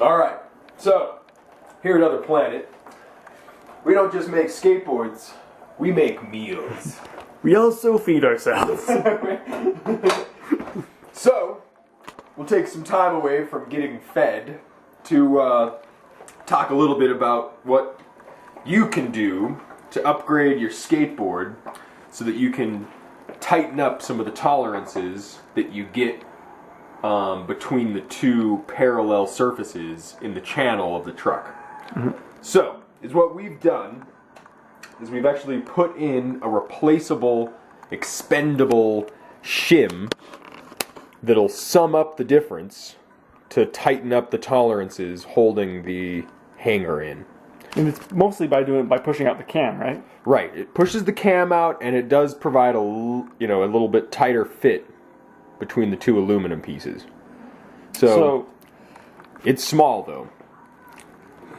Alright, so, here at Other Planet, we don't just make skateboards, we make meals. We also feed ourselves. So, we'll take some time away from getting fed to talk a little bit about what you can do to upgrade your skateboard so that you can tighten up some of the tolerances that you get between the two parallel surfaces in the channel of the truck. Mm-hmm. So, what we've done is we've actually put in a replaceable, expendable shim that'll sum up the difference to tighten up the tolerances holding the hanger in. And it's mostly by pushing out the cam, right? Right. It pushes the cam out, and it does provide a little bit tighter fit between the two aluminum pieces. So it's small though.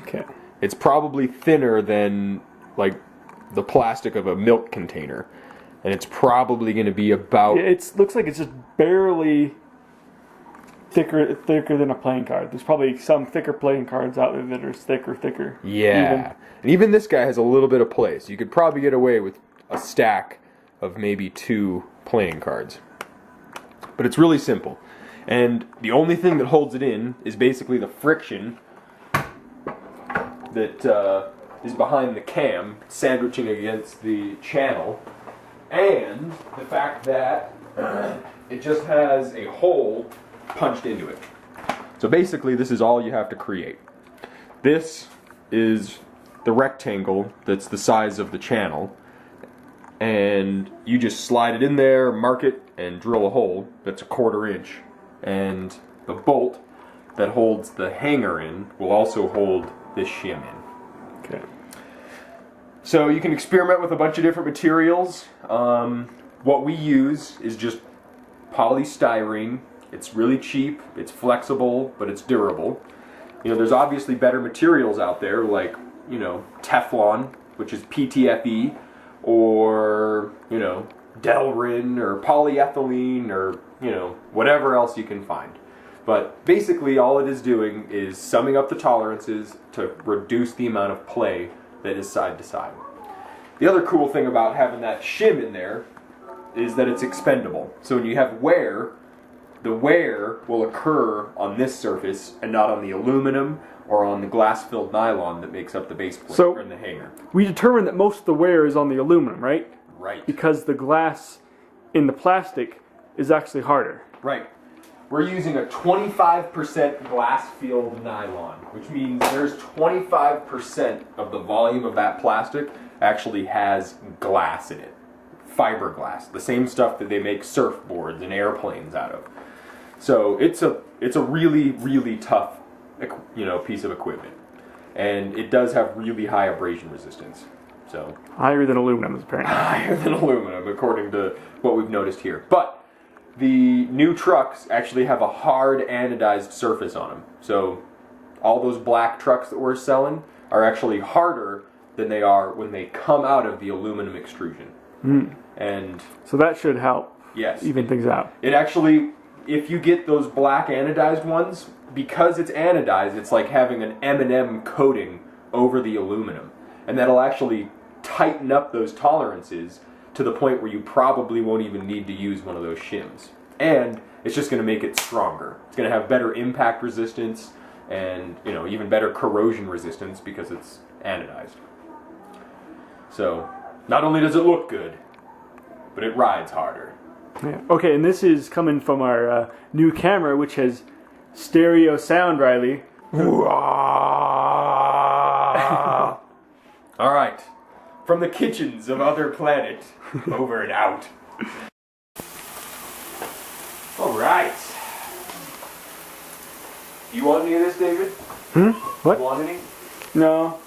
Okay. It's probably thinner than like the plastic of a milk container, and it's probably going to be about. Yeah, it looks like it's just barely thicker than a playing card. There's probably some thicker playing cards out there that are thicker. Yeah, and even this guy has a little bit of place. You could probably get away with a stack of maybe 2 playing cards, but it's really simple. And the only thing that holds it in is basically the friction that is behind the cam, sandwiching against the channel, and the fact that it just has a hole punched into it. So basically, this is all you have to create. This is the rectangle that's the size of the channel, and you just slide it in there, mark it, and drill a hole that's 1/4 inch. And the bolt that holds the hanger in will also hold this shim in. Okay. So you can experiment with a bunch of different materials. What we use is just polystyrene. It's really cheap, it's flexible, but it's durable. There's obviously better materials out there like, Teflon, which is PTFE, or, Delrin, or polyethylene, or, whatever else you can find. But basically all it is doing is summing up the tolerances to reduce the amount of play that is side to side. The other cool thing about having that shim in there is that it's expendable. So when you have wear, the wear will occur on this surface and not on the aluminum or on the glass-filled nylon that makes up the base plate or in the hanger. We determined that most of the wear is on the aluminum, right? Right. Because the glass in the plastic is actually harder. Right. We're using a 25% glass-filled nylon, which means there's 25% of the volume of that plastic actually has glass in it. Fiberglass, the same stuff that they make surfboards and airplanes out of. So it's a really, really tough, piece of equipment, and it does have really high abrasion resistance. So higher than aluminum, apparently. Higher than aluminum, according to what we've noticed here. But the new trucks actually have a hard anodized surface on them. So all those black trucks that we're selling are actually harder than they are when they come out of the aluminum extrusion. Mm. And so that should help. Yes, even things out. It actually, if you get those black anodized ones, because it's anodized, it's like having an M&M coating over the aluminum, and that'll actually tighten up those tolerances to the point where you probably won't even need to use one of those shims. And it's just going to make it stronger. It's going to have better impact resistance and, even better corrosion resistance because it's anodized. So, not only does it look good, but it rides harder. Yeah. Okay, and this is coming from our new camera, which has stereo sound, Riley. All right. From the kitchens of Other Planet, over and out. All right. You want any of this, David? What? You want any? No.